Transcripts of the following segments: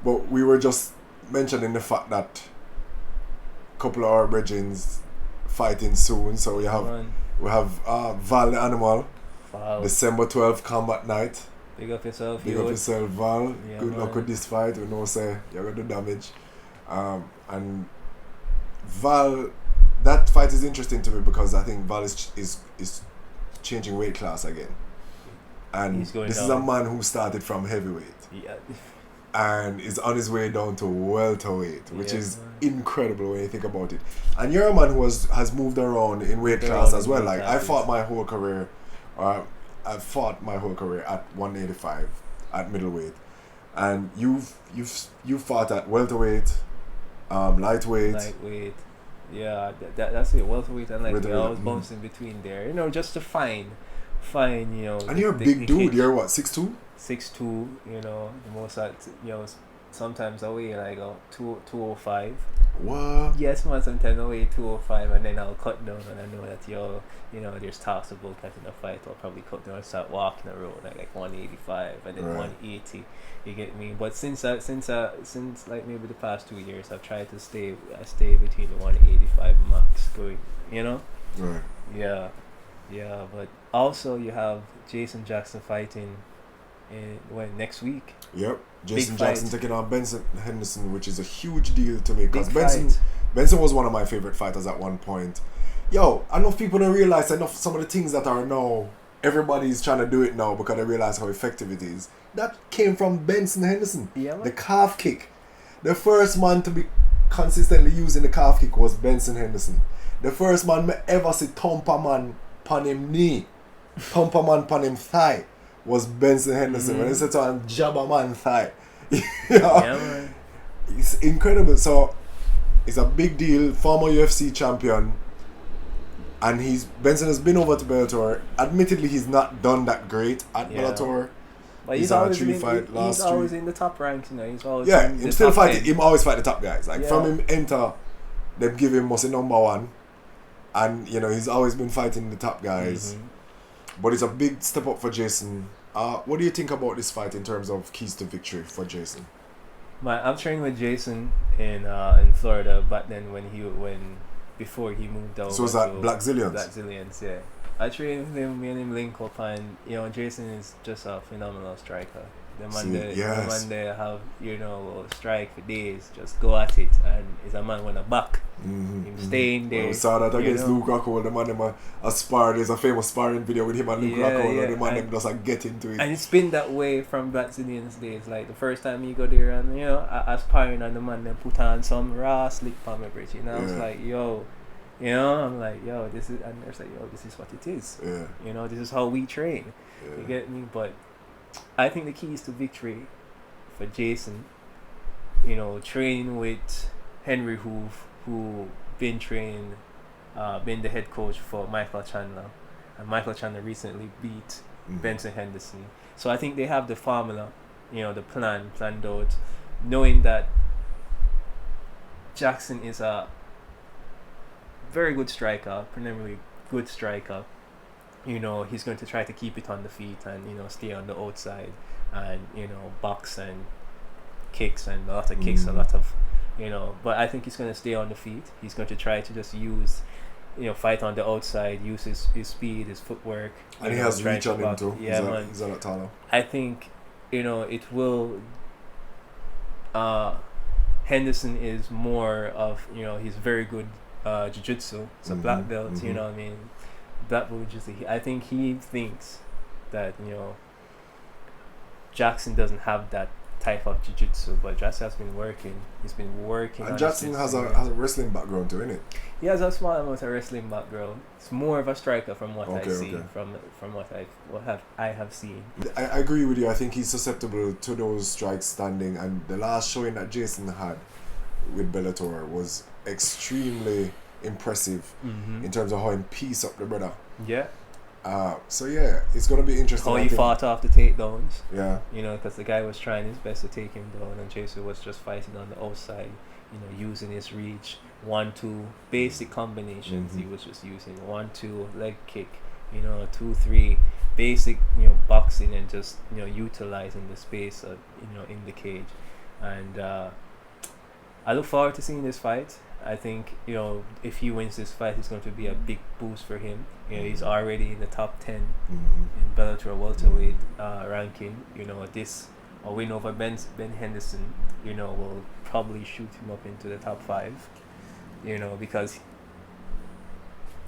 But we were just mentioning the fact that a couple of our brethrens fighting soon. So we have Val the Animal, Wow. December 12th combat night. Big up yourself, Big up yourself, Val. Yeah, Good luck man. with this fight. We know say you're gonna do damage. And Val, that fight is interesting to me because I think Val is changing weight class again. And He's going this is down. a man who started from heavyweight Yeah. and is on his way down to welterweight, which Yeah, is man. incredible when you think about it. And you're a man who has moved around in weight Moved class around as in well. weight Like I classes. fought my whole career, I fought my whole career at 185 at middleweight, and you've fought at welterweight, lightweight. Lightweight. Yeah, that's it. Welterweight and lightweight. I was Mhm. bouncing between there. You know, just to find, you know. And you're a big dude. You're what, 6'2"? 6'2", you know, the most that, you know, sometimes I weigh like 205. What? Yes, man, sometimes I weigh 205 and then I'll cut down and I know that, you know, there's talks about catching a fight. I'll probably cut down and start walking the road like 185 and then Right. 180. You get me? But since like maybe the past 2 years, I've tried to stay between the 185 max going, you know? Right. Yeah. But also you have Jason Jackson fighting next week. Yep. Jason Big fight. Jackson taking on Benson Henderson, which is a huge deal to me because Big Benson fight. Benson was one of my favorite fighters at one point. Yo, I know people don't realize enough some of the things that are now. Everybody's trying to do it now because they realize how effective it is. That came from Benson Henderson. Yeah, man. The calf kick. The first man to be consistently using the calf kick was Benson Henderson. The first man me ever see thump a man pan him knee, thump a man pan him thigh was Benson Henderson. When he said to him, jab a man thigh. You know? Yeah, man. It's incredible. So it's a big deal. Former UFC champion, and Benson has been over to Bellator. Admittedly, he's not done that great at Yeah. Bellator. But He's he's on a always three fight last he's always three. in the top ranks, you know. He's always Yeah, in the him still top fighting. 10. Him always fight the top guys. Like Yeah. from him enter, them give him mostly number one, and you know he's always been fighting the top guys. But it's a big step up for Jason. What do you think about this fight in terms of keys to victory for Jason? I'm training with Jason in Florida, but then before he moved out. So was that Black Zillions? Black Zillions, yeah. I trained with him, me and him link up, and you know Jason is just a phenomenal striker. The man they have, you know, will strike for days, just go at it, and he's a man with a back. Him staying there. Well, we saw that against know. Luke Rockhold. The man them a spar. There's a famous sparring video with him and Luke Rockhold, and the man them just like get into it. And it's been that way from Black Zillions days. Like the first time you go there and, you know, aspiring and the man then put on some raw slick palm bridge, you know, I was like, yo, you know, I'm like, yo, this is, and they're like, yo, this is what it is. Yeah. You know, this is how we train. Yeah. You get me? But I think the keys to victory for Jason, you know, training with Henry Hoof, who been the head coach for Michael Chandler, and Michael Chandler recently beat Benson Henderson. So I think they have the formula, you know, the planned out, knowing that Jackson is a very good striker, primarily good striker. You know, he's going to try to keep it on the feet and, you know, stay on the outside and, you know, box and kicks and a lot of kicks, a lot of, you know, but I think he's going to stay on the feet. He's going to try to just use, you know, fight on the outside, use his speed, his footwork. And he has reach on him too. Yeah, man. He's a lot taller. I think, you know, it will. Henderson is more of, you know, he's very good jiu-jitsu. It's a black belt, you know what I mean? Black belt jiu-jitsu. I think he thinks that, you know, Jackson doesn't have that type of jiu-jitsu, but Jackson has been working. He's been working. And Jackson has a wrestling background too, innit? He has a small amount of wrestling background. It's more of a striker from what I see, from what I have seen. I agree with you. I think he's susceptible to those strikes standing, and the last showing that Jason had with Bellator was extremely impressive in terms of how he pieced up the brother. Yeah. So yeah, it's gonna be interesting. How he fought off the takedowns. Yeah. You know, because the guy was trying his best to take him down, and Jason was just fighting on the outside. You know, using his reach, 1-2 basic combinations. He was just using 1-2 leg kick. You know, 2-3 basic. You know, boxing and just, you know, utilizing the space of, you know, in the cage. and I look forward to seeing this fight. I think, you know, if he wins this fight, it's going to be a big boost for him. You know, he's already in the top 10 in Bellator welterweight ranking. You know, a win over Ben Henderson, you know, will probably shoot him up into the top 5. You know, because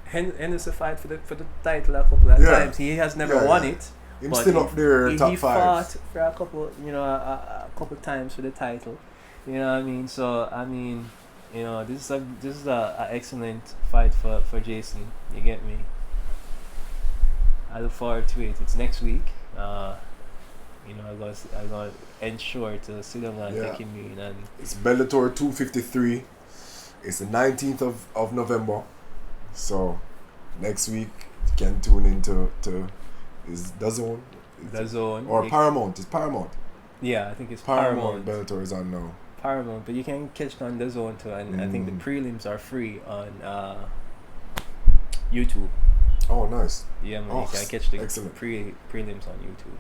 Henderson fight for the title a couple of times. He has never won it. He's still up there, top 5. He fought for a couple, you know, a couple times for the title. You know what I mean? So I mean, you know, this is a excellent fight for Jason. You get me? I look forward to it. It's next week. You know, I'm gonna ensure to sit down and take him in. And it's Bellator 253. It's the 19th of November. So next week you can tune into is DAZN? DAZN or Paramount? It's Paramount. Yeah, I think it's Paramount. Bellator is on now. Paramount, but you can catch it on DAZN too, and I think the prelims are free on YouTube. Oh, nice. Yeah, man, you can catch the excellent. prelims on YouTube.